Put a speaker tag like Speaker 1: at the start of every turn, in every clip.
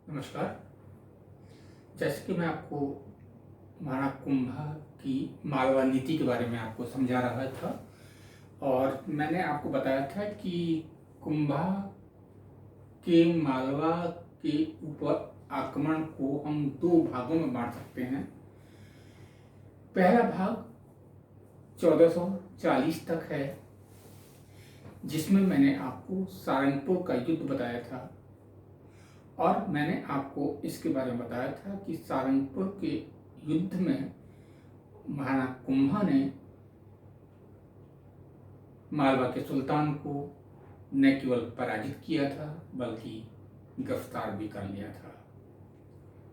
Speaker 1: नमस्कार। जैसे कि मैं आपको महाराणा कुंभा की मालवा नीति के बारे में आपको समझा रहा था और मैंने आपको बताया था कि कुंभा के मालवा के ऊपर आक्रमण को हम दो भागों में बांट सकते हैं। पहला भाग 1440 तक है, जिसमें मैंने आपको सारंगपुर का युद्ध बताया था और मैंने आपको इसके बारे में बताया था कि सारंगपुर के युद्ध में महाराणा कुंभा ने मालवा के सुल्तान को न केवल पराजित किया था बल्कि गिरफ्तार भी कर लिया था,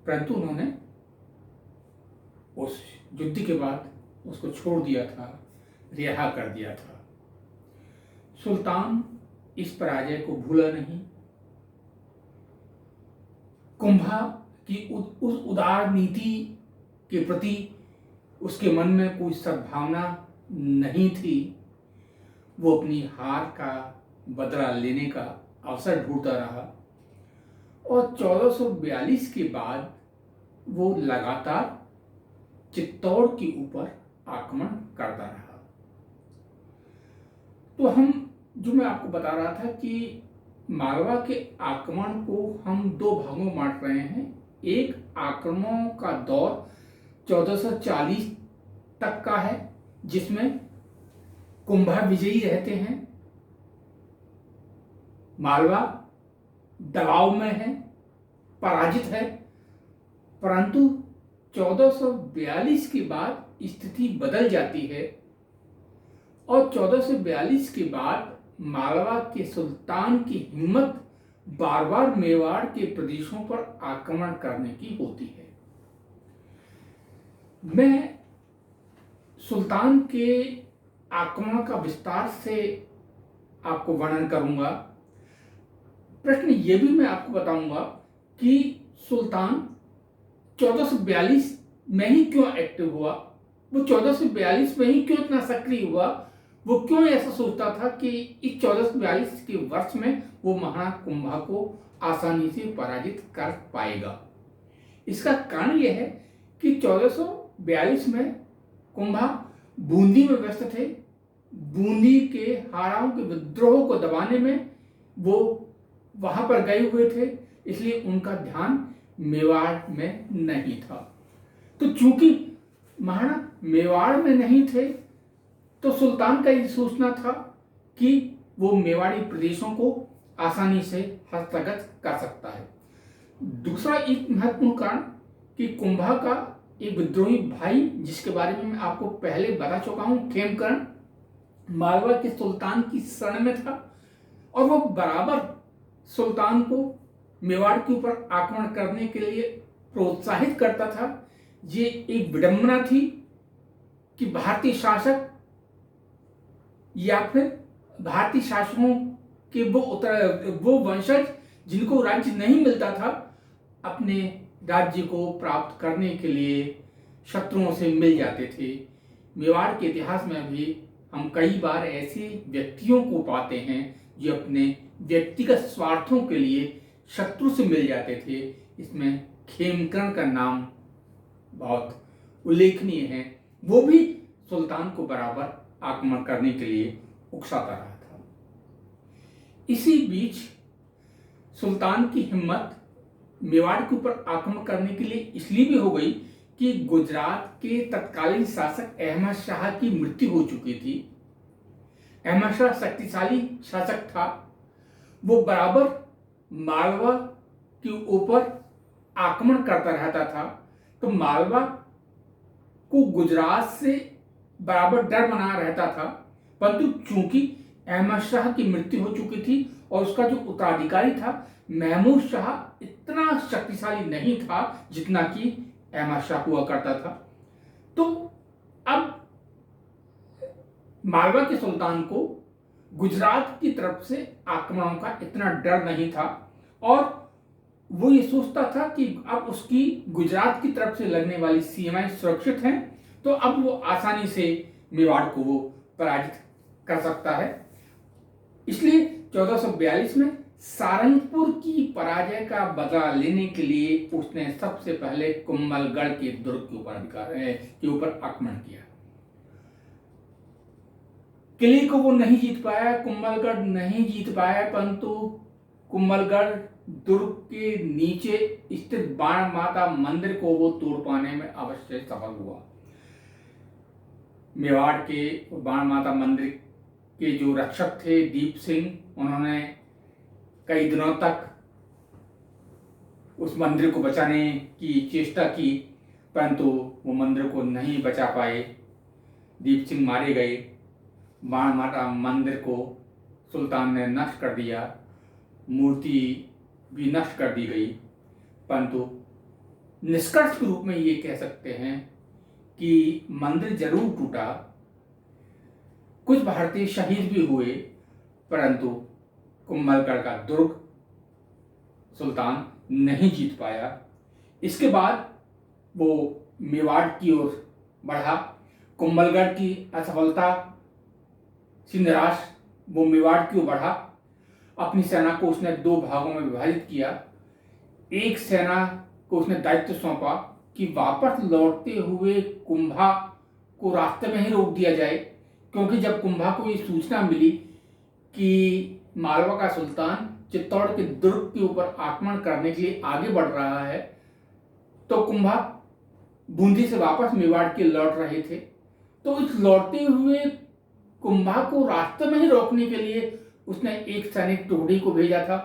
Speaker 1: परंतु उन्होंने उस युद्ध के बाद उसको छोड़ दिया था, रिहा कर दिया था। सुल्तान इस पराजय को भूला नहीं। कुंभा की उस उदार नीति के प्रति उसके मन में कोई सद्भावना नहीं थी। वो अपनी हार का बदला लेने का अवसर ढूंढता रहा और 1442 के बाद वो लगातार चित्तौड़ के ऊपर आक्रमण करता रहा। तो मैं आपको बता रहा था कि मालवा के आक्रमण को हम दो भागों में बांट रहे हैं। एक आक्रमणों का दौर 1440 तक का है, जिसमें कुंभा विजयी रहते हैं, मालवा दबाव में है, पराजित है। परंतु 1442 के बाद स्थिति बदल जाती है और 1442 के बाद मालवा के सुल्तान की हिम्मत बार बार मेवाड़ के प्रदेशों पर आक्रमण करने की होती है। मैं सुल्तान के आक्रमण का विस्तार से आपको वर्णन करूंगा। प्रश्न ये भी मैं आपको बताऊंगा कि सुल्तान 1442 में ही क्यों एक्टिव हुआ, वो 1442 में ही क्यों इतना सक्रिय हुआ, वो क्यों ऐसा सोचता था कि इस 1442 के वर्ष में वो महाराणा कुंभा को आसानी से पराजित कर पाएगा। इसका कारण यह है कि 1442 में कुंभा बूंदी में व्यस्त थे। बूंदी के हाराओं के विद्रोह को दबाने में वो वहां पर गए हुए थे, इसलिए उनका ध्यान मेवाड़ में नहीं था। तो चूंकि महाराणा मेवाड़ में नहीं थे तो सुल्तान का ये सोचना था कि वो मेवाड़ी प्रदेशों को आसानी से हस्तगत कर सकता है। दूसरा एक महत्वपूर्ण कारण कि कुंभा का एक विद्रोही भाई, जिसके बारे में मैं आपको पहले बता चुका हूं, खेमकर्ण, मालवा के सुल्तान की शरण में था और वो बराबर सुल्तान को मेवाड़ के ऊपर आक्रमण करने के लिए प्रोत्साहित करता था। ये एक विडंबना थी कि भारतीय शासक या फिर भारतीय शासकों के वो वंशज जिनको राज्य नहीं मिलता था, अपने राज्य को प्राप्त करने के लिए शत्रुओं से मिल जाते थे। मेवाड़ के इतिहास में भी हम कई बार ऐसे व्यक्तियों को पाते हैं जो अपने व्यक्तिगत स्वार्थों के लिए शत्रु से मिल जाते थे। इसमें खेमकर्ण का नाम बहुत उल्लेखनीय है। वो भी सुल्तान को बराबर आक्रमण करने के लिए उकसाता रहा था। इसी बीच सुल्तान की हिम्मत मेवाड़ के ऊपर आक्रमण करने के लिए इसलिए भी हो गई कि गुजरात के तत्कालीन शासक अहमद शाह की मृत्यु हो चुकी थी। अहमद शाह शक्तिशाली शासक था। वो बराबर मालवा के ऊपर आक्रमण करता रहता था, तो मालवा को गुजरात से बराबर डर बना रहता था। परंतु चूंकि अहमद शाह की मृत्यु हो चुकी थी और उसका जो उत्तराधिकारी था महमूद शाह इतना शक्तिशाली नहीं था जितना कि अहमद शाह हुआ करता था। तो अब मालवा के सुल्तान को गुजरात की तरफ से आक्रमणों का इतना डर नहीं था और वो ये सोचता था कि अब उसकी गुजरात की तरफ से लगने वाली सीमाएं सुरक्षित हैं, तो अब वो आसानी से मेवाड़ को वो पराजित कर सकता है। इसलिए 1442 में सारंगपुर की पराजय का बदला लेने के लिए उसने सबसे पहले कुंभलगढ़ के दुर्ग के ऊपर आक्रमण किया। किले को वो नहीं जीत पाया, कुंभलगढ़ नहीं जीत पाया, परंतु कुंभलगढ़ दुर्ग के नीचे स्थित बाण माता मंदिर को वो तोड़ पाने में अवश्य सफल हुआ। मेवाड़ के बाण माता मंदिर के जो रक्षक थे दीप सिंह, उन्होंने कई दिनों तक उस मंदिर को बचाने की चेष्टा की, परंतु वो मंदिर को नहीं बचा पाए। दीप सिंह मारे गए। बाण माता मंदिर को सुल्तान ने नष्ट कर दिया, मूर्ति भी नष्ट कर दी गई। परंतु निष्कर्ष के रूप में ये कह सकते हैं कि मंदिर जरूर टूटा, कुछ भारतीय शहीद भी हुए, परंतु कुंभलगढ़ का दुर्ग सुल्तान नहीं जीत पाया। इसके बाद वो मेवाड़ की ओर बढ़ा। कुंभलगढ़ की असफलता से निराश वो मेवाड़ की ओर बढ़ा। अपनी सेना को उसने दो भागों में विभाजित किया। एक सेना को उसने दायित्व सौंपा कि वापस लौटते हुए कुंभा को रास्ते में ही रोक दिया जाए, क्योंकि जब कुंभा को ये सूचना मिली कि मालवा का सुल्तान चित्तौड़ के दुर्ग के ऊपर आक्रमण करने के लिए आगे बढ़ रहा है, तो कुंभा बूंदी से वापस मेवाड़ के लौट रहे थे। तो इस लौटते हुए कुंभा को रास्ते में ही रोकने के लिए उसने एक सैनिक टुकड़ी को भेजा था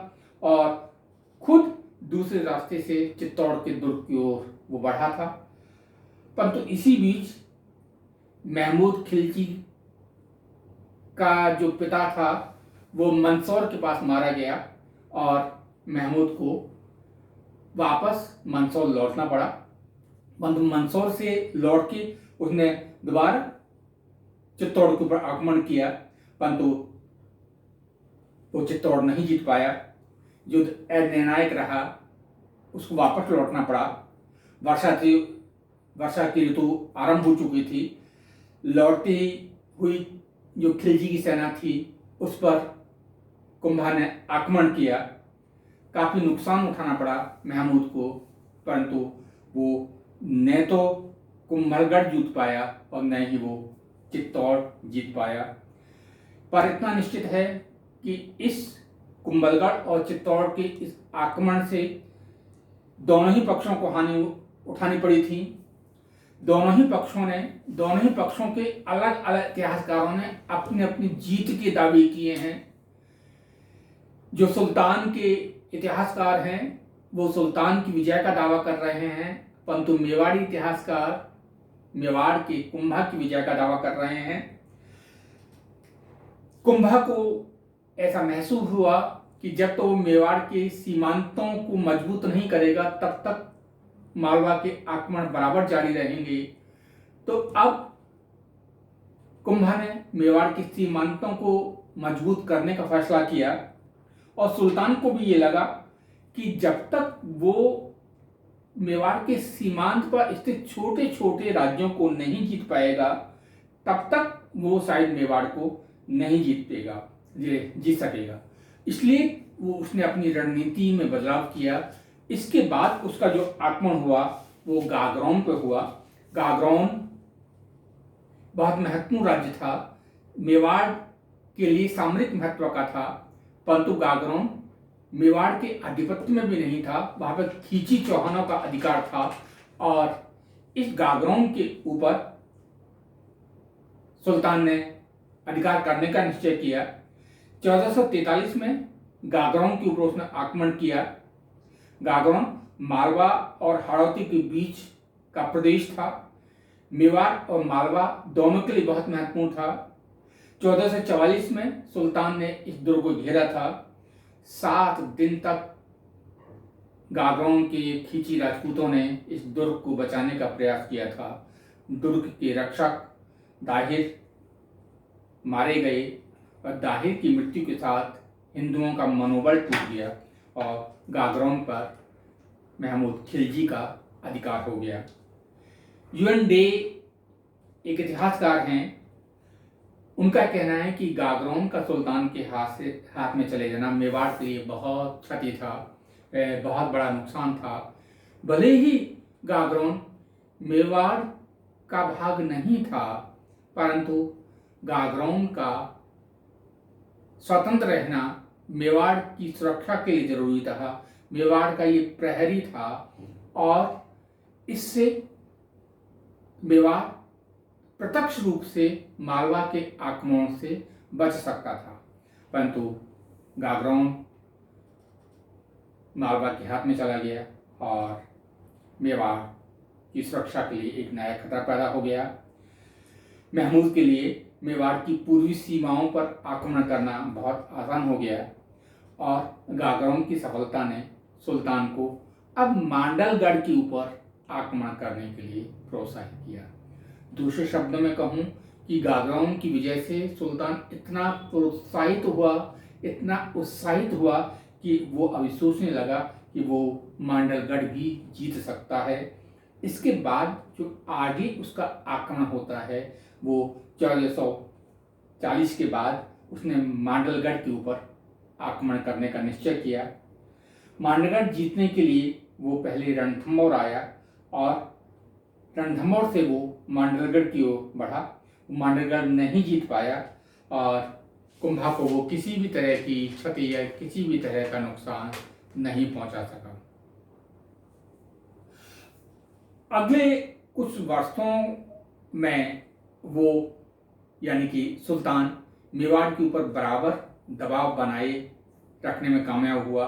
Speaker 1: और खुद दूसरे रास्ते से चित्तौड़ के दुर्ग की ओर वो बढ़ा था। परंतु इसी बीच महमूद खिलजी का जो पिता था वो मंदसौर के पास मारा गया और महमूद को वापस मंदसौर लौटना पड़ा। मंदसौर से लौट के उसने दोबारा चित्तौड़ के ऊपर आक्रमण किया, परंतु वो चित्तौड़ नहीं जीत पाया। युद्ध निर्णायक रहा, उसको वापस लौटना पड़ा। वर्षा की ऋतु आरंभ हो चुकी थी। लौटती हुई जो खिलजी की सेना थी उस पर कुंभा ने आक्रमण किया। काफी नुकसान उठाना पड़ा महमूद को, परंतु वो न तो कुंभलगढ़ जीत पाया और न ही वो चित्तौड़ जीत पाया। पर इतना निश्चित है कि इस कुंभलगढ़ और चित्तौड़ के इस आक्रमण से दोनों ही पक्षों को हानि उठानी पड़ी थी। दोनों ही पक्षों के अलग अलग इतिहासकारों ने अपनी अपनी जीत के दावे किए हैं। जो सुल्तान के इतिहासकार हैं वो सुल्तान की विजय का दावा कर रहे हैं, परंतु मेवाड़ी इतिहासकार मेवाड़ के कुंभा की विजय का दावा कर रहे हैं। कुंभा को ऐसा महसूस हुआ कि जब तो वो मेवाड़ के सीमांतों को मजबूत नहीं करेगा तब तक मालवा के आक्रमण बराबर जारी रहेंगे। तो अब कुंभा ने मेवाड़ के सीमांतों को मजबूत करने का फैसला किया और सुल्तान को भी ये लगा कि जब तक वो मेवाड़ के सीमांत पर स्थित छोटे छोटे राज्यों को नहीं जीत पाएगा तब तक वो शायद मेवाड़ को नहीं जीत सकेगा। इसलिए वो उसने अपनी रणनीति में बदलाव किया। इसके बाद उसका जो आक्रमण हुआ वो गागरौन पे हुआ। गागरौन बहुत महत्वपूर्ण राज्य था, मेवाड़ के लिए सामरिक महत्व का था, परंतु गागरौन मेवाड़ के आधिपत्य में भी नहीं था। वहां पर खींची चौहानों का अधिकार था और इस गागरौन के ऊपर सुल्तान ने अधिकार करने का निश्चय किया। 1443 में गागरौन के ऊपर उसने आक्रमण किया। गागरौन मालवा और हाड़ौती के बीच का प्रदेश था। मेवाड़ और मालवा दोनों के लिए बहुत महत्वपूर्ण था। 1444 में सुल्तान ने इस दुर्ग को घेरा था। 7 दिन तक गागरौन के खींची राजपूतों ने इस दुर्ग को बचाने का प्रयास किया था। दुर्ग के रक्षक दाहिर मारे गए और दाहिर की मृत्यु के साथ हिंदुओं का मनोबल टूट गया और गागरौन पर महमूद खिलजी का अधिकार हो गया। यूएन डे एक इतिहासकार हैं, उनका कहना है कि गागरोन का सुल्तान के हाथ में चले जाना मेवाड़ के लिए बहुत क्षति था, बहुत बड़ा नुकसान था। भले ही गागरोन मेवाड़ का भाग नहीं था, परंतु गागरोन का स्वतंत्र रहना मेवाड़ की सुरक्षा के लिए जरूरी था। मेवाड़ का ये प्रहरी था और इससे मेवाड़ प्रत्यक्ष रूप से मालवा के आक्रमण से बच सकता था, परंतु गागरोन मालवा के हाथ में चला गया और मेवाड़ की सुरक्षा के लिए एक नया खतरा पैदा हो गया। महमूद के लिए मेवाड़ की पूर्वी सीमाओं पर आक्रमण करना बहुत आसान हो गया और गागरोन की सफलता ने सुल्तान को अब मांडलगढ़ के ऊपर आक्रमण करने के लिए प्रोत्साहित किया। दूसरे शब्दों में कहूँ कि गागरोन की विजय से सुल्तान इतना प्रोत्साहित हुआ, इतना उत्साहित हुआ कि वो अभी सोचने लगा कि वो मांडलगढ़ भी जीत सकता है। इसके बाद जो आगे उसका आक्रमण होता है वो 1440 के बाद उसने मांडलगढ़ के ऊपर आक्रमण करने का निश्चय किया। मांडलगढ़ जीतने के लिए वो पहले रणथंभौर आया और रणथंभौर से वो मांडलगढ़ की ओर बढ़ा। मांडलगढ़ नहीं जीत पाया और कुंभा को वो किसी भी तरह की क्षति या किसी भी तरह का नुकसान नहीं पहुंचा सका। अगले कुछ वर्षों में वो यानी कि सुल्तान मेवाड़ के ऊपर बराबर दबाव बनाए रखने में कामयाब हुआ।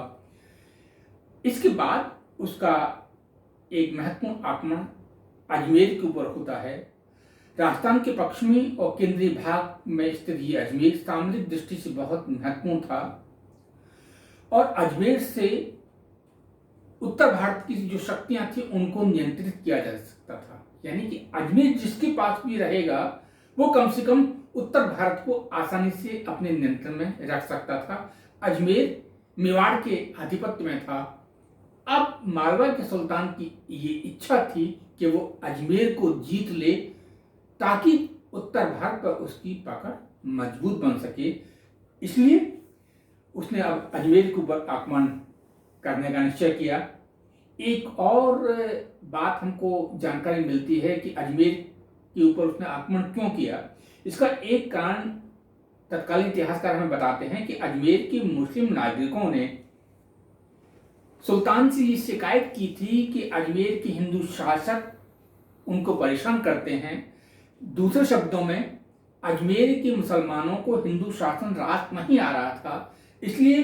Speaker 1: इसके बाद उसका एक महत्वपूर्ण आक्रमण अजमेर के ऊपर होता है। राजस्थान के पश्चिमी और केंद्रीय भाग में स्थित ये अजमेर सामरिक दृष्टि से बहुत महत्वपूर्ण था और अजमेर से उत्तर भारत की जो शक्तियां थी उनको नियंत्रित किया जा सकता था। यानी कि अजमेर जिसके पास भी रहेगा वो कम से कम उत्तर भारत को आसानी से अपने नियंत्रण में रख सकता था। अजमेर मेवाड़ के आधिपत्य में था। अब मालवा के सुल्तान की ये इच्छा थी कि वो अजमेर को जीत ले ताकि उत्तर भारत पर उसकी पकड़ मजबूत बन सके। इसलिए उसने अब अजमेर के ऊपर आक्रमण करने का निश्चय किया। एक और बात हमको जानकारी मिलती है कि अजमेर के ऊपर उसने आक्रमण क्यों किया। इसका एक कारण तत्कालीन इतिहासकार हमें बताते हैं कि अजमेर के मुस्लिम नागरिकों ने सुल्तान से ये शिकायत की थी कि अजमेर के हिंदू शासक उनको परेशान करते हैं। दूसरे शब्दों में अजमेर के मुसलमानों को हिंदू शासन रास नहीं आ रहा था, इसलिए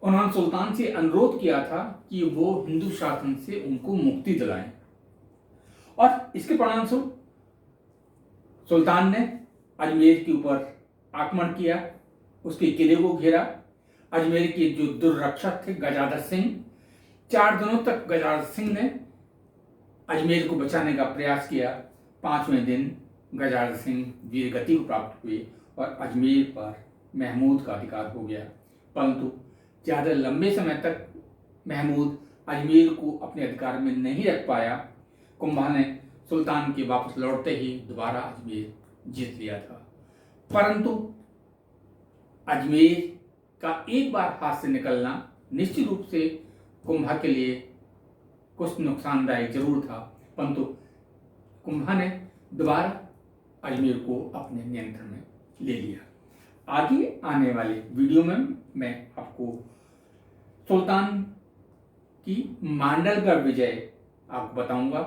Speaker 1: उन्होंने सुल्तान से अनुरोध किया था कि वो हिंदू शासन से उनको मुक्ति दिलाएं और इसके परिणामस्वरूप सुल्तान ने अजमेर के ऊपर आक्रमण किया, उसके किले को घेरा। अजमेर के जो दुर्रक्षक थे गजाधर सिंह, 4 दिनों तक गजाधर सिंह ने अजमेर को बचाने का प्रयास किया। 5वें दिन गजाधर सिंह वीरगति को प्राप्त हुए और अजमेर पर महमूद का अधिकार हो गया, परंतु ज़्यादा लंबे समय तक महमूद अजमेर को अपने अधिकार में नहीं रख पाया। कुंभा ने सुल्तान के वापस लौटते ही दोबारा अजमेर जीत लिया था, परंतु अजमेर का एक बार हाथ से निकलना निश्चित रूप से कुंभा के लिए कुछ नुकसानदायक जरूर था, परंतु कुंभा ने दोबारा अजमेर को अपने नियंत्रण में ले लिया। आगे आने वाले वीडियो में मैं आपको सुल्तान की मांडलगढ़ विजय आपको बताऊंगा।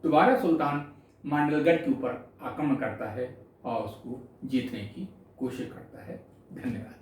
Speaker 1: दोबारा सुल्तान मांडलगढ़ के ऊपर आक्रमण करता है और उसको जीतने की कोशिश करता है। धन्यवाद।